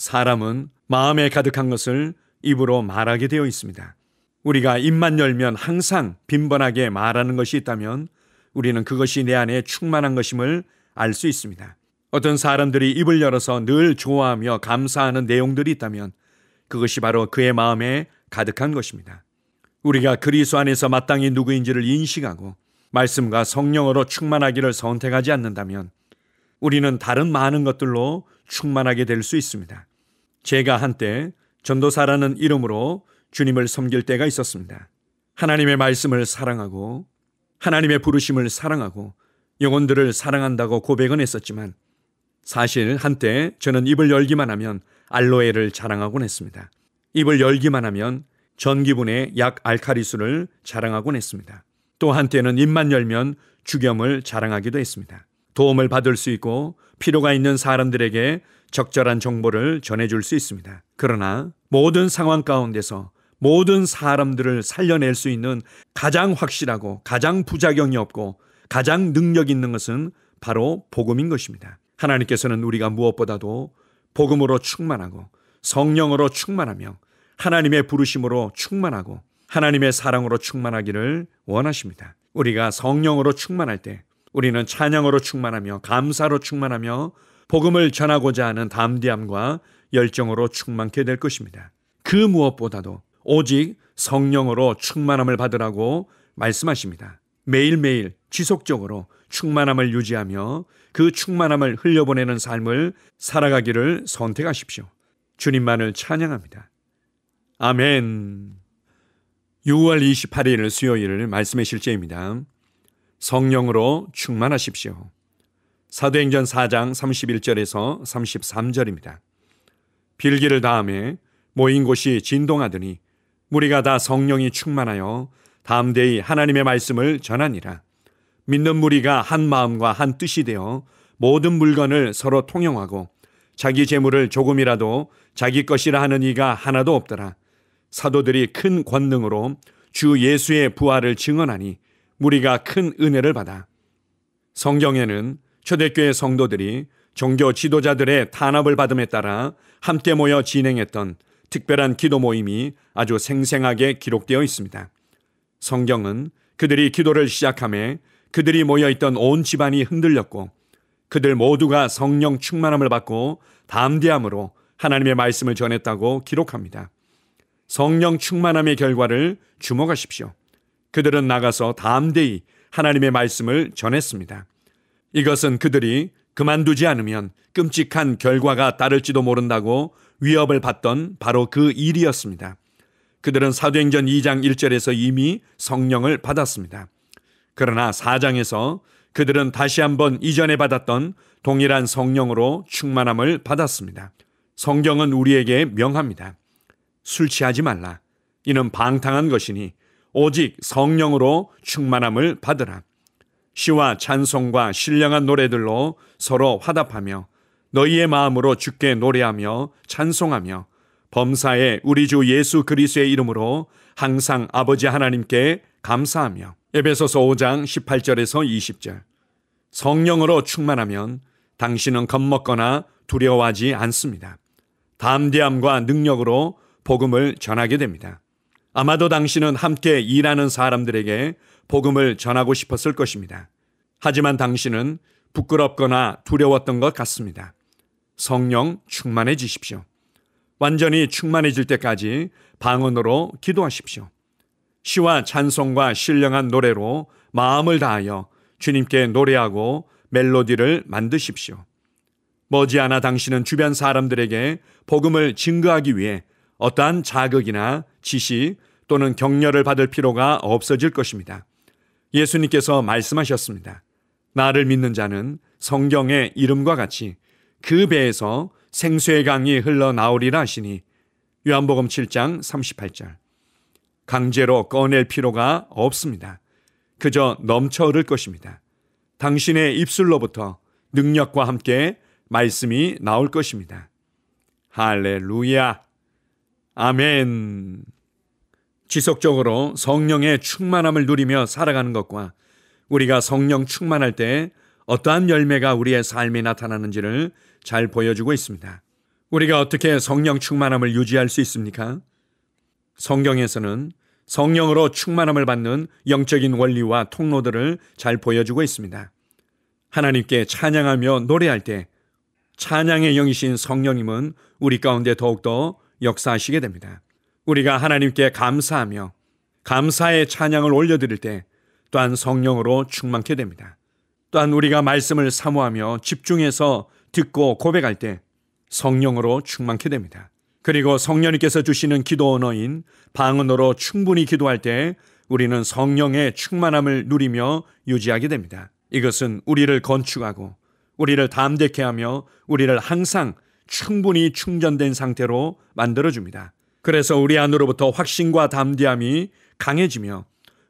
사람은 마음에 가득한 것을 입으로 말하게 되어 있습니다. 우리가 입만 열면 항상 빈번하게 말하는 것이 있다면 우리는 그것이 내 안에 충만한 것임을 알 수 있습니다. 어떤 사람들이 입을 열어서 늘 좋아하며 감사하는 내용들이 있다면 그것이 바로 그의 마음에 가득한 것입니다. 우리가 그리스도 안에서 마땅히 누구인지를 인식하고 말씀과 성령으로 충만하기를 선택하지 않는다면 우리는 다른 많은 것들로 충만하게 될 수 있습니다. 제가 한때 전도사라는 이름으로 주님을 섬길 때가 있었습니다. 하나님의 말씀을 사랑하고 하나님의 부르심을 사랑하고 영혼들을 사랑한다고 고백은 했었지만 사실 한때 저는 입을 열기만 하면 알로에를 자랑하곤 했습니다. 입을 열기만 하면 전기분의 약 알카리수를 자랑하곤 했습니다. 또 한때는 입만 열면 주겸을 자랑하기도 했습니다. 도움을 받을 수 있고 필요가 있는 사람들에게 적절한 정보를 전해줄 수 있습니다. 그러나 모든 상황 가운데서 모든 사람들을 살려낼 수 있는 가장 확실하고 가장 부작용이 없고 가장 능력 있는 것은 바로 복음인 것입니다. 하나님께서는 우리가 무엇보다도 복음으로 충만하고 성령으로 충만하며 하나님의 부르심으로 충만하고 하나님의 사랑으로 충만하기를 원하십니다. 우리가 성령으로 충만할 때 우리는 찬양으로 충만하며 감사로 충만하며 복음을 전하고자 하는 담대함과 열정으로 충만케 될 것입니다. 그 무엇보다도 오직 성령으로 충만함을 받으라고 말씀하십니다. 매일매일 지속적으로 충만함을 유지하며 그 충만함을 흘려보내는 삶을 살아가기를 선택하십시오. 주님만을 찬양합니다. 아멘. 6월 28일 수요일 말씀의 실제입니다. 성령으로 충만하십시오. 사도행전 4장 31절에서 33절입니다. 빌기를 다음에 모인 곳이 진동하더니 무리가 다 성령이 충만하여 담대히 하나님의 말씀을 전하니라. 믿는 무리가 한 마음과 한 뜻이 되어 모든 물건을 서로 통용하고 자기 재물을 조금이라도 자기 것이라 하는 이가 하나도 없더라. 사도들이 큰 권능으로 주 예수의 부활을 증언하니 무리가 큰 은혜를 받아. 성경에는 초대교회 성도들이 종교 지도자들의 탄압을 받음에 따라 함께 모여 진행했던 특별한 기도 모임이 아주 생생하게 기록되어 있습니다. 성경은 그들이 기도를 시작하며 그들이 모여있던 온 집안이 흔들렸고 그들 모두가 성령 충만함을 받고 담대함으로 하나님의 말씀을 전했다고 기록합니다. 성령 충만함의 결과를 주목하십시오. 그들은 나가서 담대히 하나님의 말씀을 전했습니다. 이것은 그들이 그만두지 않으면 끔찍한 결과가 따를지도 모른다고 위협을 받던 바로 그 일이었습니다. 그들은 사도행전 2장 1절에서 이미 성령을 받았습니다. 그러나 4장에서 그들은 다시 한번 이전에 받았던 동일한 성령으로 충만함을 받았습니다. 성경은 우리에게 명합니다. 술 취하지 말라. 이는 방탕한 것이니 오직 성령으로 충만함을 받으라. 시와 찬송과 신령한 노래들로 서로 화답하며 너희의 마음으로 주께 노래하며 찬송하며 범사에 우리 주 예수 그리스도의 이름으로 항상 아버지 하나님께 감사하며. 에베소서 5장 18절에서 20절. 성령으로 충만하면 당신은 겁먹거나 두려워하지 않습니다. 담대함과 능력으로 복음을 전하게 됩니다. 아마도 당신은 함께 일하는 사람들에게 복음을 전하고 싶었을 것입니다. 하지만 당신은 부끄럽거나 두려웠던 것 같습니다. 성령 충만해지십시오. 완전히 충만해질 때까지 방언으로 기도하십시오. 시와 찬송과 신령한 노래로 마음을 다하여 주님께 노래하고 멜로디를 만드십시오. 머지않아 당신은 주변 사람들에게 복음을 증거하기 위해 어떠한 자극이나 지시 또는 격려를 받을 필요가 없어질 것입니다. 예수님께서 말씀하셨습니다. 나를 믿는 자는 성경의 이름과 같이 그 배에서 생수의 강이 흘러나오리라 하시니 요한복음 7장 38절. 강제로 꺼낼 필요가 없습니다. 그저 넘쳐 흐를 것입니다. 당신의 입술로부터 능력과 함께 말씀이 나올 것입니다. 할렐루야. 아멘. 지속적으로 성령의 충만함을 누리며 살아가는 것과 우리가 성령 충만할 때 어떠한 열매가 우리의 삶에 나타나는지를 잘 보여주고 있습니다. 우리가 어떻게 성령 충만함을 유지할 수 있습니까? 성경에서는 성령으로 충만함을 받는 영적인 원리와 통로들을 잘 보여주고 있습니다. 하나님께 찬양하며 노래할 때 찬양의 영이신 성령님은 우리 가운데 더욱더 역사하시게 됩니다. 우리가 하나님께 감사하며 감사의 찬양을 올려드릴 때 또한 성령으로 충만케 됩니다. 또한 우리가 말씀을 사모하며 집중해서 듣고 고백할 때 성령으로 충만케 됩니다. 그리고 성령님께서 주시는 기도 언어인 방언으로 충분히 기도할 때 우리는 성령의 충만함을 누리며 유지하게 됩니다. 이것은 우리를 건축하고 우리를 담대케 하며 우리를 항상 충분히 충전된 상태로 만들어줍니다. 그래서 우리 안으로부터 확신과 담대함이 강해지며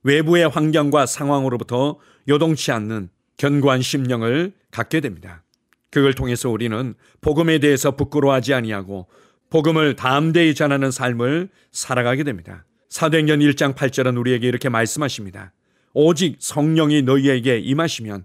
외부의 환경과 상황으로부터 요동치 않는 견고한 심령을 갖게 됩니다. 그걸 통해서 우리는 복음에 대해서 부끄러워하지 아니하고 복음을 담대히 전하는 삶을 살아가게 됩니다. 사도행전 1장 8절은 우리에게 이렇게 말씀하십니다. 오직 성령이 너희에게 임하시면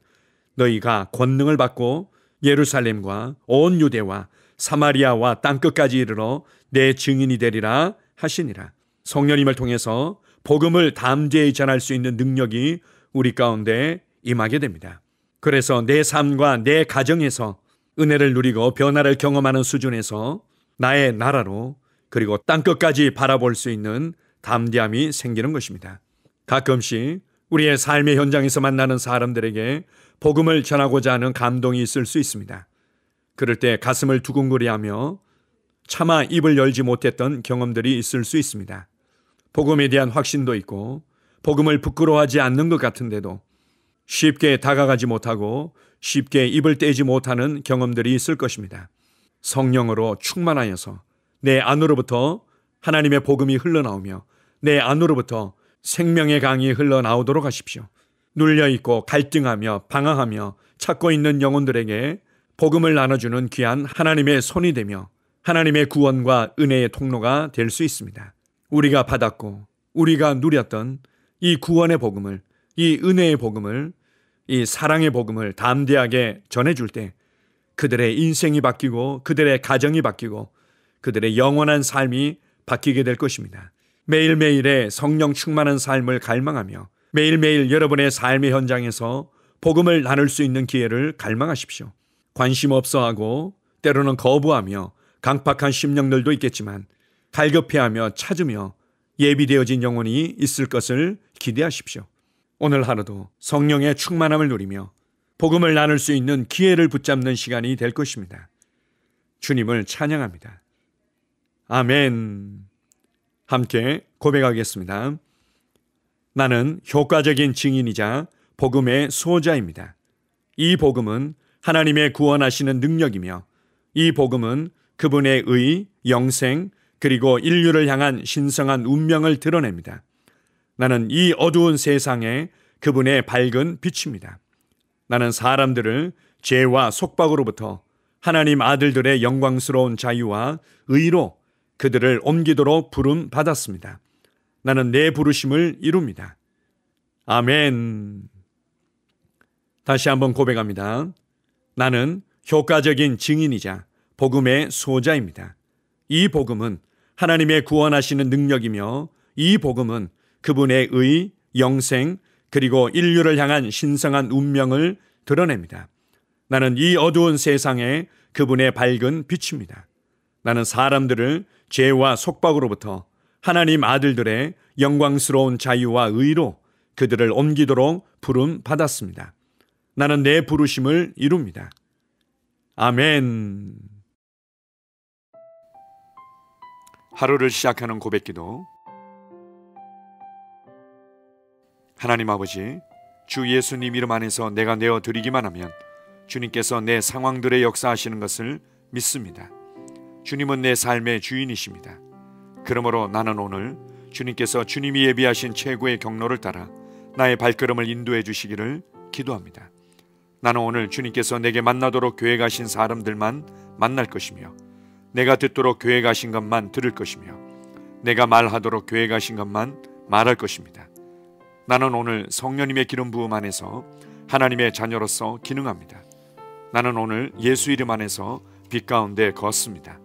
너희가 권능을 받고 예루살렘과 온 유대와 사마리아와 땅끝까지 이르러 내 증인이 되리라 하시니라. 성령님을 통해서 복음을 담대히 전할 수 있는 능력이 우리 가운데 임하게 됩니다. 그래서 내 삶과 내 가정에서 은혜를 누리고 변화를 경험하는 수준에서 나의 나라로 그리고 땅끝까지 바라볼 수 있는 담대함이 생기는 것입니다. 가끔씩 우리의 삶의 현장에서 만나는 사람들에게 복음을 전하고자 하는 감동이 있을 수 있습니다. 그럴 때 가슴을 두근거리하며 차마 입을 열지 못했던 경험들이 있을 수 있습니다. 복음에 대한 확신도 있고 복음을 부끄러워하지 않는 것 같은데도 쉽게 다가가지 못하고 쉽게 입을 떼지 못하는 경험들이 있을 것입니다. 성령으로 충만하여서 내 안으로부터 하나님의 복음이 흘러나오며 내 안으로부터 생명의 강이 흘러나오도록 하십시오. 눌려있고 갈등하며 방황하며 찾고 있는 영혼들에게 복음을 나눠주는 귀한 하나님의 손이 되며 하나님의 구원과 은혜의 통로가 될 수 있습니다. 우리가 받았고 우리가 누렸던 이 구원의 복음을, 이 은혜의 복음을, 이 사랑의 복음을 담대하게 전해줄 때 그들의 인생이 바뀌고 그들의 가정이 바뀌고 그들의 영원한 삶이 바뀌게 될 것입니다. 매일매일의 성령 충만한 삶을 갈망하며 매일매일 여러분의 삶의 현장에서 복음을 나눌 수 있는 기회를 갈망하십시오. 관심 없어하고 때로는 거부하며 강팍한 심령들도 있겠지만 갈급해하며 찾으며 예비되어진 영혼이 있을 것을 기대하십시오. 오늘 하루도 성령의 충만함을 누리며 복음을 나눌 수 있는 기회를 붙잡는 시간이 될 것입니다. 주님을 찬양합니다. 아멘. 함께 고백하겠습니다. 나는 효과적인 증인이자 복음의 수호자입니다. 이 복음은 하나님의 구원하시는 능력이며 이 복음은 그분의 의, 영생, 그리고 인류를 향한 신성한 운명을 드러냅니다. 나는 이 어두운 세상에 그분의 밝은 빛입니다. 나는 사람들을 죄와 속박으로부터 하나님 아들들의 영광스러운 자유와 의로 그들을 옮기도록 부름 받았습니다. 나는 내 부르심을 이룹니다. 아멘. 다시 한번 고백합니다. 나는 효과적인 증인이자 복음의 수호자입니다. 이 복음은 하나님의 구원하시는 능력이며 이 복음은 그분의 의, 영생, 그리고 인류를 향한 신성한 운명을 드러냅니다. 나는 이 어두운 세상에 그분의 밝은 빛입니다. 나는 사람들을 죄와 속박으로부터 하나님 아들들의 영광스러운 자유와 의로 그들을 옮기도록 부름 받았습니다. 나는 내 부르심을 이룹니다. 아멘. 하루를 시작하는 고백기도. 하나님 아버지, 주 예수님 이름 안에서 내가 내어 드리기만 하면 주님께서 내 상황들의 역사하시는 것을 믿습니다. 주님은 내 삶의 주인이십니다. 그러므로 나는 오늘 주님께서 주님이 예비하신 최고의 경로를 따라 나의 발걸음을 인도해 주시기를 기도합니다. 나는 오늘 주님께서 내게 만나도록 계획하신 사람들만 만날 것이며 내가 듣도록 계획하신 것만 들을 것이며 내가 말하도록 계획하신 것만 말할 것입니다. 나는 오늘 성령님의 기름 부음 안에서 하나님의 자녀로서 기능합니다. 나는 오늘 예수 이름 안에서 빛 가운데 걷습니다.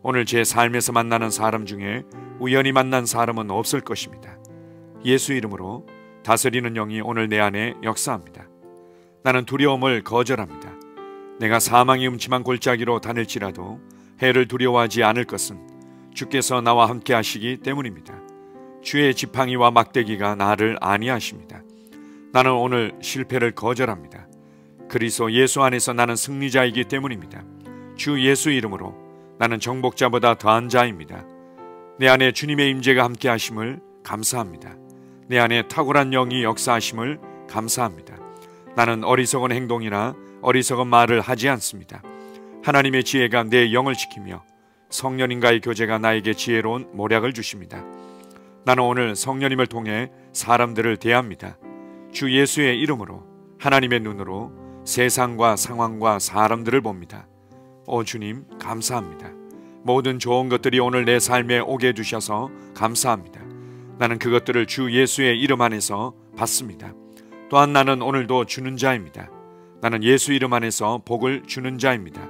오늘 제 삶에서 만나는 사람 중에 우연히 만난 사람은 없을 것입니다. 예수 이름으로 다스리는 영이 오늘 내 안에 역사합니다. 나는 두려움을 거절합니다. 내가 사망의 음침한 골짜기로 다닐지라도 해를 두려워하지 않을 것은 주께서 나와 함께 하시기 때문입니다. 주의 지팡이와 막대기가 나를 안위하십니다. 나는 오늘 실패를 거절합니다. 그리스도 예수 안에서 나는 승리자이기 때문입니다. 주 예수 이름으로 나는 정복자보다 더한 자입니다. 내 안에 주님의 임재가 함께 하심을 감사합니다. 내 안에 탁월한 영이 역사하심을 감사합니다. 나는 어리석은 행동이나 어리석은 말을 하지 않습니다. 하나님의 지혜가 내 영을 지키며 성령님과의 교제가 나에게 지혜로운 모략을 주십니다. 나는 오늘 성령님을 통해 사람들을 대합니다. 주 예수의 이름으로 하나님의 눈으로 세상과 상황과 사람들을 봅니다. 오 주님 감사합니다. 모든 좋은 것들이 오늘 내 삶에 오게 해주셔서 감사합니다. 나는 그것들을 주 예수의 이름 안에서 받습니다. 또한 나는 오늘도 주는 자입니다. 나는 예수 이름 안에서 복을 주는 자입니다.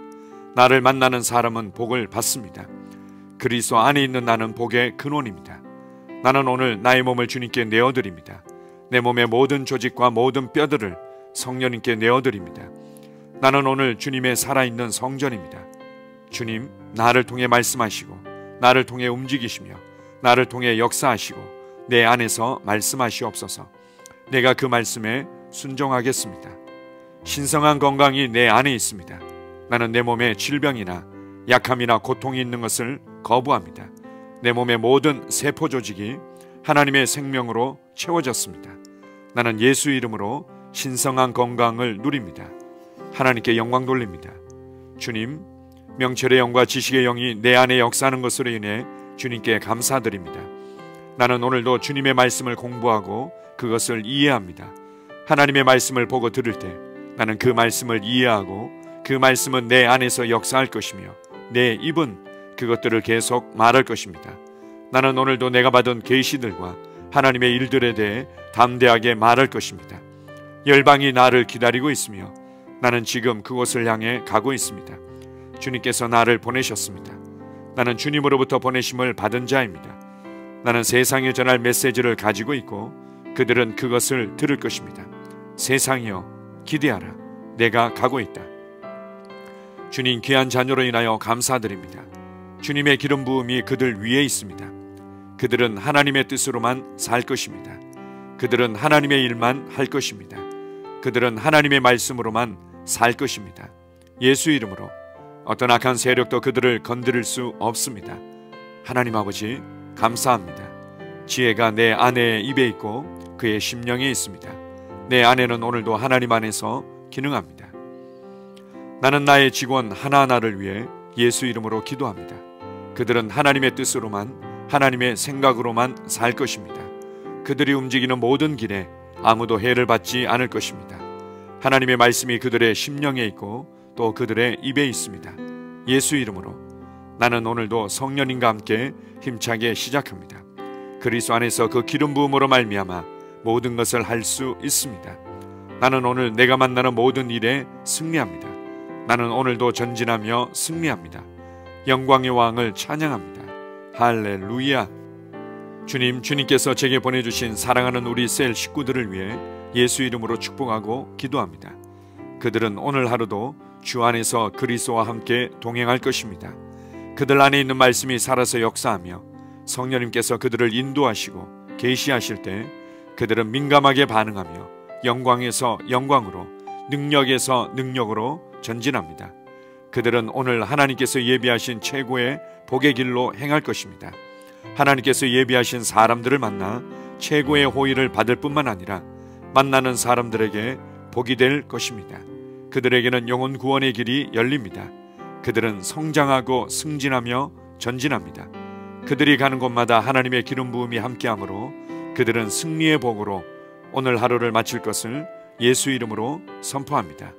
나를 만나는 사람은 복을 받습니다. 그리스도 안에 있는 나는 복의 근원입니다. 나는 오늘 나의 몸을 주님께 내어드립니다. 내 몸의 모든 조직과 모든 뼈들을 성령님께 내어드립니다. 나는 오늘 주님의 살아있는 성전입니다. 주님, 나를 통해 말씀하시고 나를 통해 움직이시며 나를 통해 역사하시고 내 안에서 말씀하시옵소서. 내가 그 말씀에 순종하겠습니다. 신성한 건강이 내 안에 있습니다. 나는 내 몸에 질병이나 약함이나 고통이 있는 것을 거부합니다. 내 몸의 모든 세포 조직이 하나님의 생명으로 채워졌습니다. 나는 예수 이름으로 신성한 건강을 누립니다. 하나님께 영광 돌립니다. 주님, 명철의 영과 지식의 영이 내 안에 역사하는 것으로 인해 주님께 감사드립니다. 나는 오늘도 주님의 말씀을 공부하고 그것을 이해합니다. 하나님의 말씀을 보고 들을 때 나는 그 말씀을 이해하고 그 말씀은 내 안에서 역사할 것이며 내 입은 그것들을 계속 말할 것입니다. 나는 오늘도 내가 받은 계시들과 하나님의 일들에 대해 담대하게 말할 것입니다. 열방이 나를 기다리고 있으며 나는 지금 그곳을 향해 가고 있습니다. 주님께서 나를 보내셨습니다. 나는 주님으로부터 보내심을 받은 자입니다. 나는 세상에 전할 메시지를 가지고 있고 그들은 그것을 들을 것입니다. 세상이여 기대하라. 내가 가고 있다. 주님 귀한 자녀로 인하여 감사드립니다. 주님의 기름 부음이 그들 위에 있습니다. 그들은 하나님의 뜻으로만 살 것입니다. 그들은 하나님의 일만 할 것입니다. 그들은 하나님의 말씀으로만 살 것입니다. 예수 이름으로 어떤 악한 세력도 그들을 건드릴 수 없습니다. 하나님 아버지 감사합니다. 지혜가 내 아내의 입에 있고 그의 심령에 있습니다. 내 아내는 오늘도 하나님 안에서 기능합니다. 나는 나의 직원 하나하나를 위해 예수 이름으로 기도합니다. 그들은 하나님의 뜻으로만 하나님의 생각으로만 살 것입니다. 그들이 움직이는 모든 길에 아무도 해를 받지 않을 것입니다. 하나님의 말씀이 그들의 심령에 있고 또 그들의 입에 있습니다. 예수 이름으로 나는 오늘도 성령님과 함께 힘차게 시작합니다. 그리스도 안에서 그 기름 부음으로 말미암아 모든 것을 할 수 있습니다. 나는 오늘 내가 만나는 모든 일에 승리합니다. 나는 오늘도 전진하며 승리합니다. 영광의 왕을 찬양합니다. 할렐루야. 주님께서 제게 보내주신 사랑하는 우리 셀 식구들을 위해 예수 이름으로 축복하고 기도합니다. 그들은 오늘 하루도 주 안에서 그리스도와 함께 동행할 것입니다. 그들 안에 있는 말씀이 살아서 역사하며 성령님께서 그들을 인도하시고 계시하실 때 그들은 민감하게 반응하며 영광에서 영광으로 능력에서 능력으로 전진합니다. 그들은 오늘 하나님께서 예비하신 최고의 복의 길로 행할 것입니다. 하나님께서 예비하신 사람들을 만나 최고의 호의를 받을 뿐만 아니라 만나는 사람들에게 복이 될 것입니다. 그들에게는 영혼 구원의 길이 열립니다. 그들은 성장하고 승진하며 전진합니다. 그들이 가는 곳마다 하나님의 기름 부음이 함께하므로 그들은 승리의 복으로 오늘 하루를 마칠 것을 예수 이름으로 선포합니다.